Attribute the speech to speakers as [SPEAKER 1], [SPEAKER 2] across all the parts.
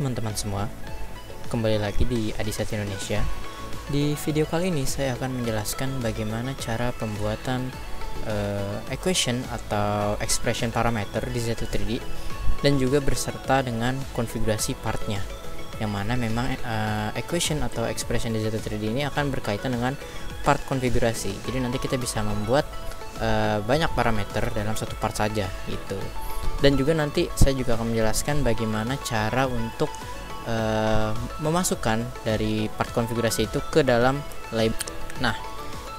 [SPEAKER 1] teman-teman semua, kembali lagi di Adisat Indonesia. Di video kali ini saya akan menjelaskan bagaimana cara pembuatan equation atau expression parameter di Z3D dan juga berserta dengan konfigurasi partnya, yang mana memang equation atau expression di Z3D ini akan berkaitan dengan part konfigurasi. Jadi nanti kita bisa membuat banyak parameter dalam satu part saja gitu. Dan juga nanti saya juga akan menjelaskan bagaimana cara untuk memasukkan dari part konfigurasi itu ke dalam label. Nah,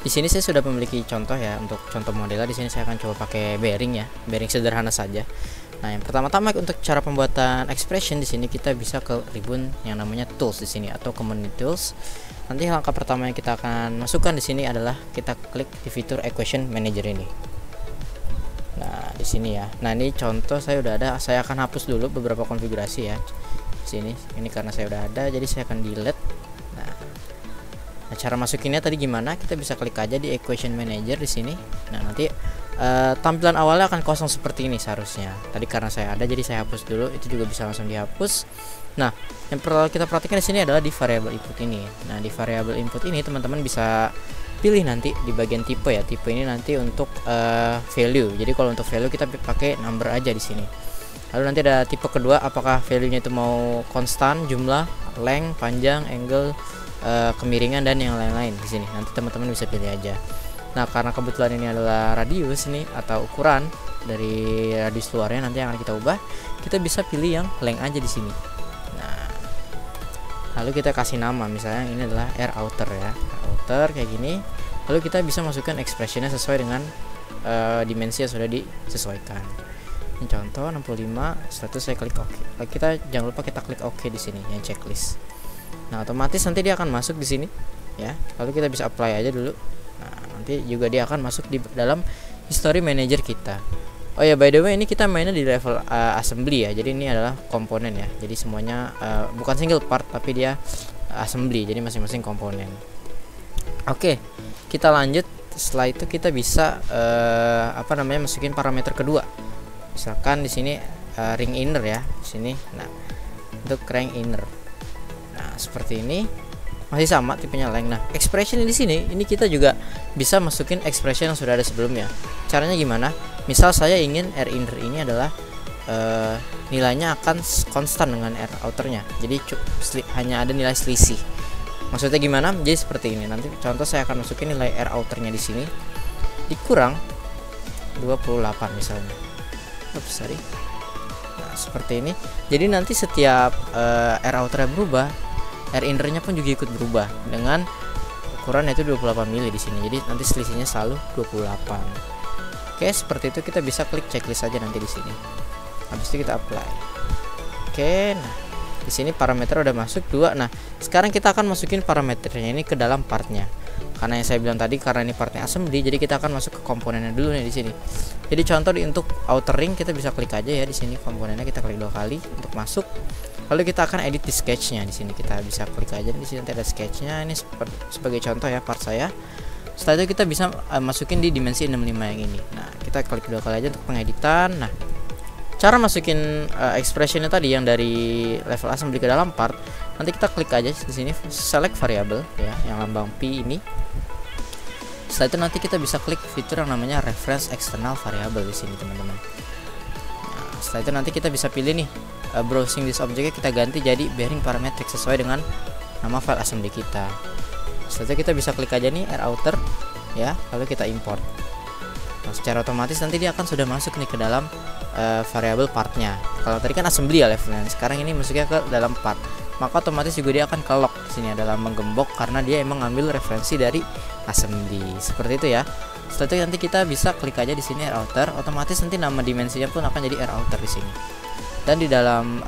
[SPEAKER 1] di sini saya sudah memiliki contoh ya. Untuk contoh modelnya di sini saya akan coba pakai bearing ya, bearing sederhana saja. Nah, yang pertama-tama untuk cara pembuatan expression di sini kita bisa ke ribbon yang namanya tools di sini atau command tools. Nanti langkah pertama yang kita akan masukkan di sini adalah kita klik di fitur equation manager ini. Nah, di sini ya. Nah, ini contoh saya udah ada. Saya akan hapus dulu beberapa konfigurasi ya. Di sini. Ini karena saya udah ada, jadi saya akan delete. Nah, cara masukinnya tadi gimana? Kita bisa klik aja di equation manager di sini. Nah, nanti tampilan awalnya akan kosong seperti ini seharusnya. Tadi karena saya ada, jadi saya hapus dulu. Itu juga bisa langsung dihapus. Nah, yang perlu kita perhatikan di sini adalah di variable input ini. Nah, di variable input ini teman-teman bisa pilih nanti di bagian tipe ya. Tipe ini nanti untuk value. Jadi kalau untuk value kita pakai number aja di sini. Lalu nanti ada tipe kedua, apakah value-nya itu mau konstan, jumlah, length, panjang, angle, kemiringan dan yang lain-lain di sini. Nanti teman-teman bisa pilih aja. Nah, karena kebetulan ini adalah radius ini atau ukuran dari radius luarnya nanti yang akan kita ubah, kita bisa pilih yang length aja di sini. Nah, lalu kita kasih nama, misalnya ini adalah air outer ya, outer kayak gini. Lalu kita bisa masukkan expressionnya sesuai dengan dimensi yang sudah disesuaikan. Ini contoh 65, setelah itu saya klik OK. Lalu kita jangan lupa kita klik OK di sini yang checklist. Nah, otomatis nanti dia akan masuk di sini ya. Lalu kita bisa apply aja dulu. Nah, nanti juga dia akan masuk di dalam history manager kita. Oh ya, by the way, ini kita mainnya di level assembly ya. Jadi ini adalah komponen ya. Jadi semuanya bukan single part tapi dia assembly. Jadi masing-masing komponen. Oke, kita lanjut. Setelah itu kita bisa masukin parameter kedua. Misalkan di sini ring inner ya, di sini. Nah, untuk ring inner. Nah, seperti ini. Masih sama tipenya length. Nah, expression di sini ini kita juga bisa masukin expression yang sudah ada sebelumnya. Caranya gimana? Misal saya ingin air inner ini adalah nilainya akan konstan dengan air outernya. Jadi hanya ada nilai selisih. Maksudnya gimana? Jadi seperti ini. Nanti contoh saya akan masukin nilai air outernya di sini dikurang 28 misalnya. Oops, sorry. Nah, seperti ini. Jadi nanti setiap air outernya berubah, air innernya pun juga ikut berubah dengan ukuran yaitu 28 mili di sini. Jadi nanti selisihnya selalu 28. Oke, seperti itu kita bisa klik checklist saja nanti di sini. Habis itu kita apply. Oke, nah di sini parameter udah masuk 2. Nah, sekarang kita akan masukin parameternya ini ke dalam partnya. Karena yang saya bilang tadi, karena ini partnya assembly, jadi kita akan masuk ke komponennya dulu nih di sini. Jadi contoh untuk outer ring kita bisa klik aja ya di sini komponennya, kita klik 2 kali untuk masuk. Lalu kita akan edit di sketchnya di sini, kita bisa klik aja di sini nanti ada sketchnya. Ini sebagai contoh ya part saya. Setelah itu kita bisa masukin di dimensi 65 yang ini. Nah, kita klik 2 kali aja untuk pengeditan. Nah, cara masukin expressionnya tadi yang dari level assembly ke dalam part, nanti kita klik aja di sini select variable ya, yang lambang P ini. Setelah itu nanti kita bisa klik fitur yang namanya reference external variable di sini teman-teman. Nah, setelah itu nanti kita bisa pilih nih browsing this object, kita ganti jadi bearing parametric sesuai dengan nama file assembly kita. Setelah itu kita bisa klik aja nih air outer ya, lalu kita import. Nah, secara otomatis nanti dia akan sudah masuk nih ke dalam variable partnya. Kalau tadi kan assembly ya levelnya, sekarang ini masuknya ke dalam part, maka otomatis juga dia akan ke lock di sini adalah menggembok karena dia emang ngambil referensi dari assembly. Seperti itu ya. Setelah itu nanti kita bisa klik aja di sini air outer, otomatis nanti nama dimensinya pun akan jadi air outer di sini. Dan di dalam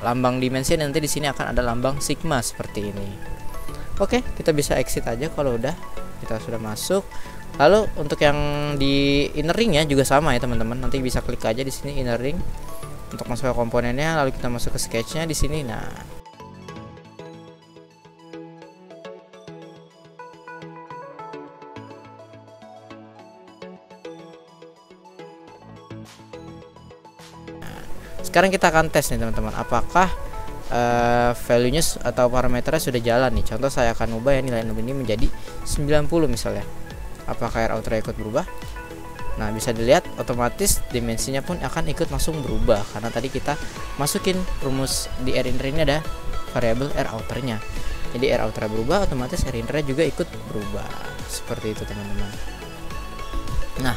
[SPEAKER 1] lambang dimensi nanti di sini akan ada lambang sigma seperti ini. Oke, kita bisa exit aja kalau udah kita sudah masuk. Lalu untuk yang di inner ringnya juga sama ya teman-teman. Nanti bisa klik aja di sini inner ring untuk masuk ke komponennya. Lalu kita masuk ke sketchnya di sini. Nah, sekarang kita akan tes nih teman-teman, apakah value-nya atau parameternya sudah jalan nih. Contoh saya akan ubah ya nilai 6 ini menjadi 90 misalnya. Apakah air outer ikut berubah? Nah, bisa dilihat otomatis dimensinya pun akan ikut langsung berubah karena tadi kita masukin rumus di air inner ini ada variabel air outernya. Jadi air outer berubah, otomatis air inner juga ikut berubah. Seperti itu teman-teman. Nah,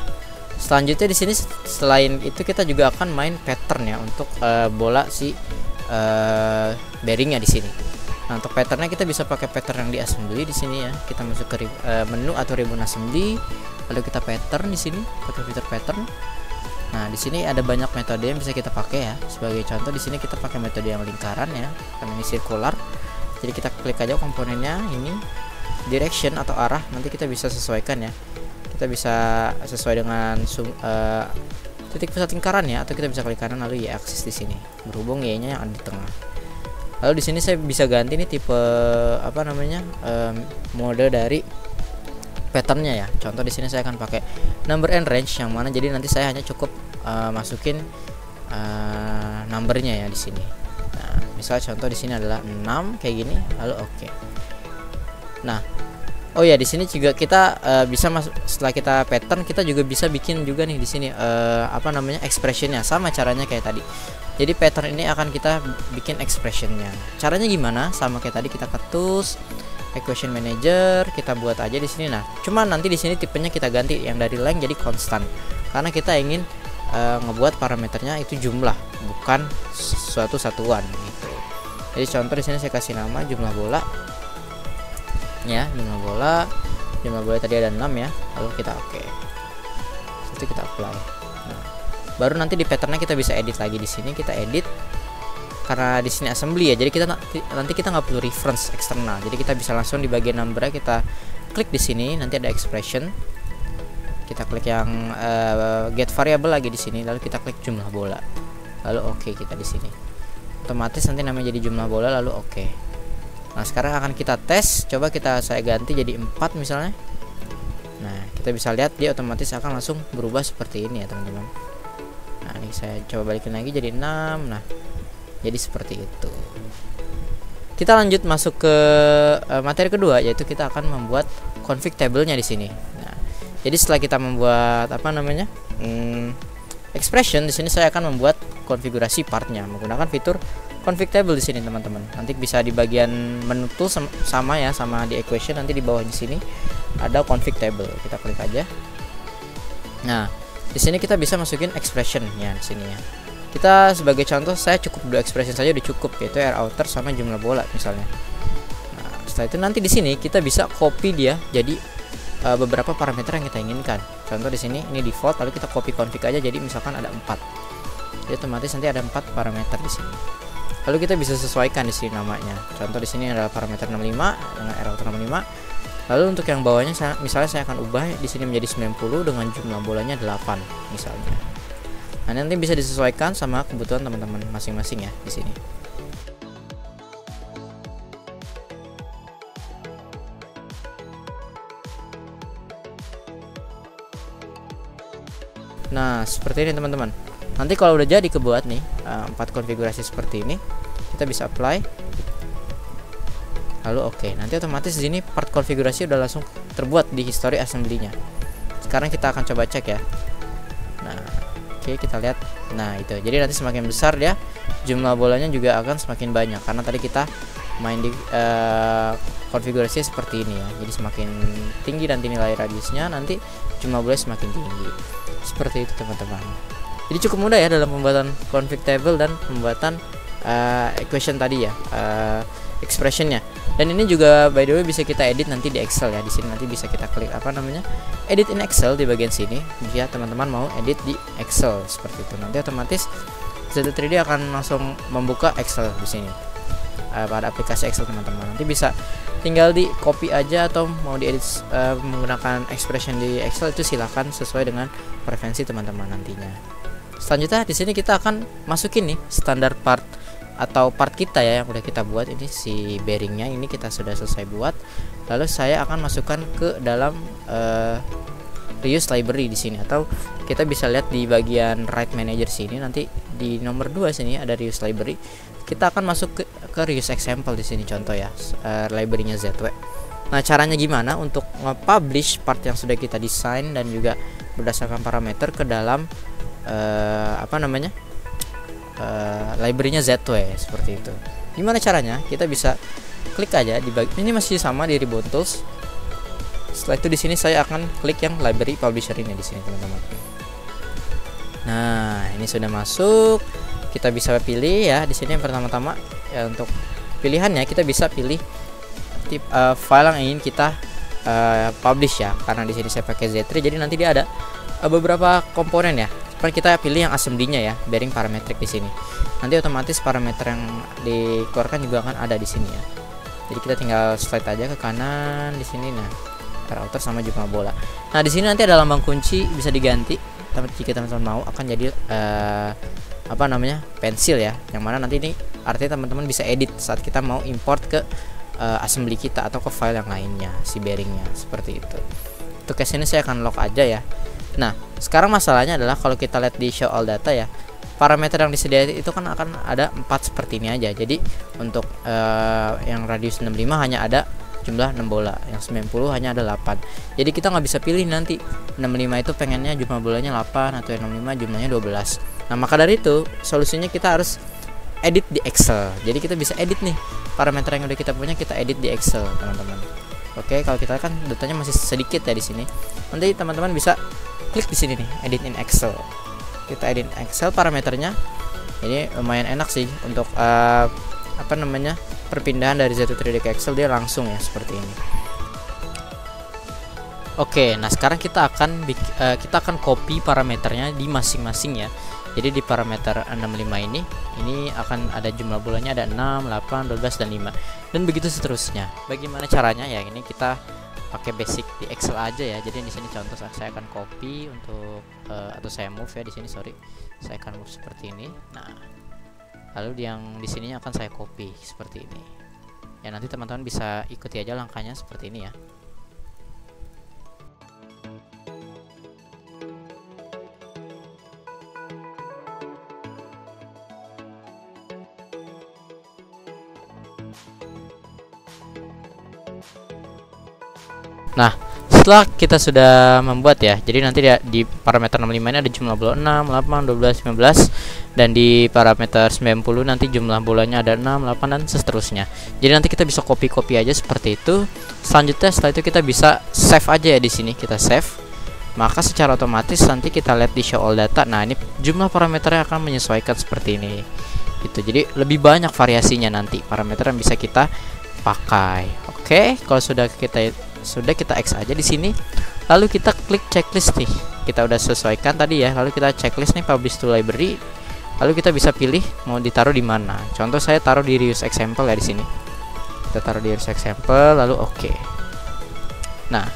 [SPEAKER 1] selanjutnya di sini selain itu kita juga akan main pattern ya untuk bola si bearingnya di sini. Nah, untuk patternnya kita bisa pakai pattern yang di assembly di sini ya. Kita masuk ke menu atau ribbon assembly, lalu kita pattern di sini, pakai fitur pattern. Nah, di sini ada banyak metode yang bisa kita pakai ya. Sebagai contoh di sini kita pakai metode yang lingkaran ya, karena ini circular. Jadi kita klik aja komponennya ini direction atau arah, nanti kita bisa sesuaikan ya. Kita bisa sesuai dengan titik pusat lingkaran ya, atau kita bisa klik kanan lalu y aksis di sini. Berhubung y-nya yang ada di tengah. Lalu di sini saya bisa ganti nih tipe mode dari patternnya ya. Contoh di sini saya akan pakai number and range yang mana jadi nanti saya hanya cukup masukin numbernya ya di sini. Nah, misal contoh di sini adalah 6 kayak gini, lalu oke. Nah, oh ya di sini juga kita bisa setelah kita pattern kita juga bisa bikin juga nih di sini expressionnya sama caranya kayak tadi. Jadi pattern ini akan kita bikin expressionnya. Caranya gimana? Sama kayak tadi, kita ketus equation manager, kita buat aja di sini. Nah, cuman nanti di sini tipenya kita ganti yang dari length jadi constant karena kita ingin ngebuat parameternya itu jumlah bukan suatu satuan gitu. Jadi contoh di sini saya kasih nama jumlah bola. Ya, jumlah bola tadi ada 6 ya, lalu kita oke. Itu kita apply. Nah, baru nanti di patternnya kita bisa edit lagi di sini, kita edit karena di sini assembly ya, jadi nanti kita nggak perlu reference eksternal, jadi kita bisa langsung di bagian number kita klik di sini, nanti ada expression, kita klik yang get variable lagi di sini, lalu kita klik jumlah bola, lalu oke kita di sini, otomatis nanti namanya jadi jumlah bola lalu oke. Nah, sekarang akan kita tes, coba saya ganti jadi 4 misalnya. Nah, kita bisa lihat dia otomatis akan langsung berubah seperti ini ya teman-teman. Nah, ini saya coba balikin lagi jadi 6. Nah, jadi seperti itu. Kita lanjut masuk ke materi kedua, yaitu kita akan membuat config table-nya di sini. Nah, jadi setelah kita membuat expression di sini, saya akan membuat konfigurasi partnya menggunakan fitur config table di sini teman-teman. Nanti bisa di bagian menu tool sama ya, sama di equation, nanti di bawah di sini ada config table. Kita klik aja. Nah, di sini kita bisa masukin expression ya di sini ya. Kita sebagai contoh saya cukup 2 expression saja udah cukup, yaitu air outer sama jumlah bola misalnya. Nah, setelah itu nanti di sini kita bisa copy dia jadi beberapa parameter yang kita inginkan. Contoh di sini ini default, lalu kita copy config aja jadi misalkan ada 4. Jadi otomatis nanti ada 4 parameter di sini. Lalu kita bisa sesuaikan di sini namanya. Contoh di sini adalah parameter 65 dengan air outer 65. Lalu untuk yang bawahnya misalnya saya akan ubah di sini menjadi 90 dengan jumlah bolanya 8 misalnya. Nah, nanti bisa disesuaikan sama kebutuhan teman-teman masing-masing ya di sini. Nah, seperti ini teman-teman. Nanti kalau udah jadi kebuat nih 4 konfigurasi seperti ini, kita bisa apply. Lalu oke. Nanti otomatis di sini part konfigurasi udah langsung terbuat di history assembly-nya. Sekarang kita akan coba cek ya. Nah, oke, kita lihat. Nah, itu. Jadi nanti semakin besar dia, jumlah bolanya juga akan semakin banyak karena tadi kita main di konfigurasi seperti ini ya. Jadi semakin tinggi nanti nilai radiusnya, nanti jumlah bolanya semakin tinggi. Seperti itu teman-teman. Jadi cukup mudah ya dalam pembuatan config table dan pembuatan equation tadi ya, expressionnya. Dan ini juga by the way bisa kita edit nanti di Excel ya. Di sini nanti bisa kita klik edit in Excel di bagian sini. Jika teman-teman mau edit di Excel seperti itu, nanti otomatis ZT3D akan langsung membuka Excel di sini pada aplikasi Excel teman-teman. Nanti bisa tinggal di copy aja atau mau diedit menggunakan expression di Excel, itu silahkan sesuai dengan preferensi teman-teman nantinya. Selanjutnya di sini kita akan masukin nih standar part atau part kita ya yang udah kita buat. Ini si bearingnya ini kita sudah selesai buat. Lalu saya akan masukkan ke dalam reuse library di sini, atau kita bisa lihat di bagian right manager sini, nanti di nomor 2 sini ada reuse library. kita akan masuk ke reuse example di sini contoh ya, library-nya ZW. Nah, caranya gimana untuk nge-publish part yang sudah kita desain dan juga berdasarkan parameter ke dalam library-nya ZW seperti itu. Gimana caranya? Kita bisa klik aja di ini masih sama di Ribbon Tools. Setelah itu di sini saya akan klik yang library publisher ini di sini, teman-teman. Nah, ini sudah masuk. Kita bisa pilih ya di sini yang pertama-tama ya, untuk pilihannya kita bisa pilih tip file yang ingin kita publish ya. Karena di sini saya pakai Z3, jadi nanti dia ada beberapa komponen ya. Seperti kita pilih yang assembly-nya ya, bearing parametric di sini. Nanti otomatis parameter yang dikeluarkan juga akan ada di sini ya. Jadi kita tinggal slide aja ke kanan di sini. Nah, router sama jumlah bola. Nah, di sini nanti ada lambang kunci bisa diganti. Jika teman-teman mau akan jadi pensil ya. Yang mana nanti ini artinya teman-teman bisa edit saat kita mau import ke assembly kita atau ke file yang lainnya, si bearingnya seperti itu. Untuk case ini saya akan lock aja ya. Nah, sekarang masalahnya adalah kalau kita lihat di show all data ya, parameter yang disediakan itu kan akan ada 4 seperti ini aja. Jadi untuk yang radius 65 hanya ada jumlah 6 bola, yang 90 hanya ada 8. Jadi kita nggak bisa pilih nanti 65 itu pengennya jumlah bolanya 8 atau yang 65 jumlahnya 12. Nah, maka dari itu solusinya kita harus edit di Excel. Jadi kita bisa edit nih parameter yang udah kita punya, kita edit di Excel, teman-teman. Oke, kalau kita kan datanya masih sedikit ya di sini. Nanti teman-teman bisa klik di sini nih, edit in Excel. Kita edit Excel parameternya. Ini lumayan enak sih untuk perpindahan dari Z3D ke Excel, dia langsung ya seperti ini. Oke, nah sekarang kita akan copy parameternya di masing-masing ya. Jadi di parameter 65 ini akan ada jumlah bolanya, ada 6, 8, 12 dan 5 dan begitu seterusnya. Bagaimana caranya ya? Ini kita pakai basic di Excel aja ya. Jadi di sini contoh saya akan copy untuk atau saya move ya di sini, sorry. Saya akan move seperti ini. Nah, lalu yang di sininya akan saya copy seperti ini. Ya, nanti teman-teman bisa ikuti aja langkahnya seperti ini ya. Nah, setelah kita sudah membuat ya, jadi nanti di parameter 65 ini ada jumlah bola 6, 8, 12, 15, dan di parameter 90 nanti jumlah bolanya ada 6, 8 dan seterusnya. Jadi nanti kita bisa copy aja seperti itu. Selanjutnya setelah itu kita bisa save aja ya di sini, kita save. Maka secara otomatis nanti kita lihat di show all data. Nah, ini jumlah parameternya akan menyesuaikan seperti ini. Gitu. Jadi lebih banyak variasinya nanti parameter yang bisa kita pakai. Oke, kalau sudah kita X aja di sini, lalu kita klik checklist nih. Kita udah sesuaikan tadi ya, lalu kita checklist nih publish to library. Lalu kita bisa pilih mau ditaruh di mana. Contoh saya taruh di reuse example ya di sini. Kita taruh di reuse example lalu oke. Nah,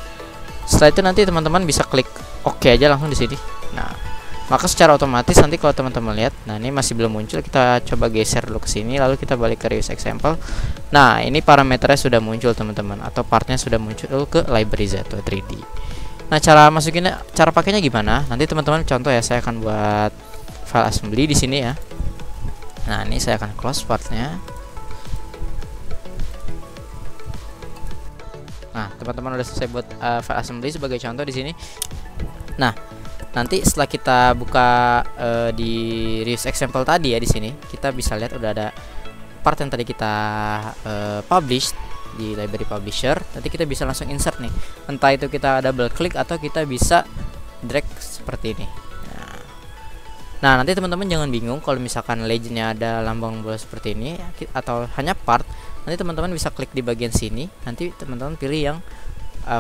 [SPEAKER 1] setelah itu nanti teman-teman bisa klik oke aja langsung di sini. Nah, maka secara otomatis nanti kalau teman-teman lihat, nah ini masih belum muncul, kita coba geser dulu ke sini lalu kita balik ke reuse example. Nah, ini parameternya sudah muncul teman-teman, atau partnya sudah muncul ke library Z3D. Nah, cara pakainya gimana? Nanti teman-teman contoh ya, saya akan buat file assembly di sini ya. Nah, ini saya akan close partnya. Nah, teman-teman udah selesai buat file assembly sebagai contoh di sini. Nah, nanti setelah kita buka di reuse example tadi ya di sini, kita bisa lihat udah ada part yang tadi kita publish di library publisher. Nanti kita bisa langsung insert nih. Entah itu kita double klik atau kita bisa drag seperti ini. Nah, nanti teman-teman jangan bingung kalau misalkan legendnya ada lambang bola seperti ini atau hanya part. Nanti teman-teman bisa klik di bagian sini. Nanti teman-teman pilih yang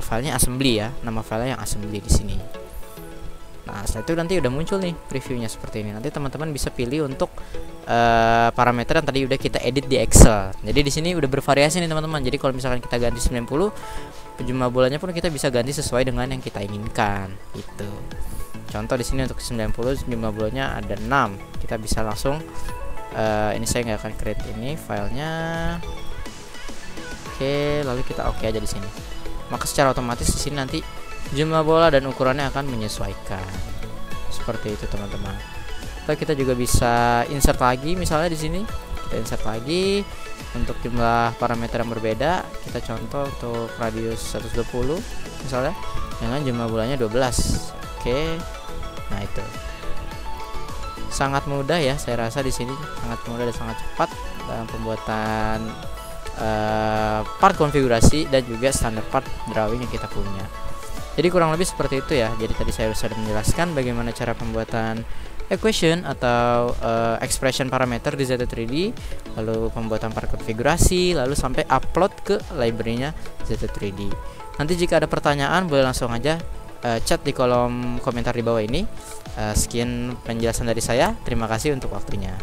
[SPEAKER 1] filenya assembly ya, nama filenya yang assembly di sini. Nah, setelah itu nanti udah muncul nih previewnya seperti ini. Nanti teman-teman bisa pilih untuk parameter yang tadi udah kita edit di Excel. Jadi di sini udah bervariasi nih teman-teman. Jadi kalau misalkan kita ganti 90, jumlah bolanya pun kita bisa ganti sesuai dengan yang kita inginkan. Itu. Contoh di sini untuk 90 jumlah bolanya ada 6. Kita bisa langsung ini saya nggak akan create ini filenya. Oke, lalu kita oke aja di sini. Maka secara otomatis di sini nanti jumlah bola dan ukurannya akan menyesuaikan. Seperti itu teman-teman. Lalu kita juga bisa insert lagi misalnya di sini. kita insert lagi. Untuk jumlah parameter yang berbeda, kita contoh untuk radius 120 misalnya dengan jumlah bulannya 12. Oke. Nah, itu sangat mudah ya, saya rasa di sini sangat mudah dan sangat cepat dalam pembuatan part konfigurasi dan juga standar part drawing yang kita punya. Jadi kurang lebih seperti itu ya. Jadi tadi saya sudah menjelaskan bagaimana cara pembuatan equation atau expression parameter di ZT3D, lalu pembuatan part konfigurasi, lalu sampai upload ke library-nya ZT3D. Nanti jika ada pertanyaan boleh langsung aja chat di kolom komentar di bawah ini. Sekian penjelasan dari saya. Terima kasih untuk waktunya.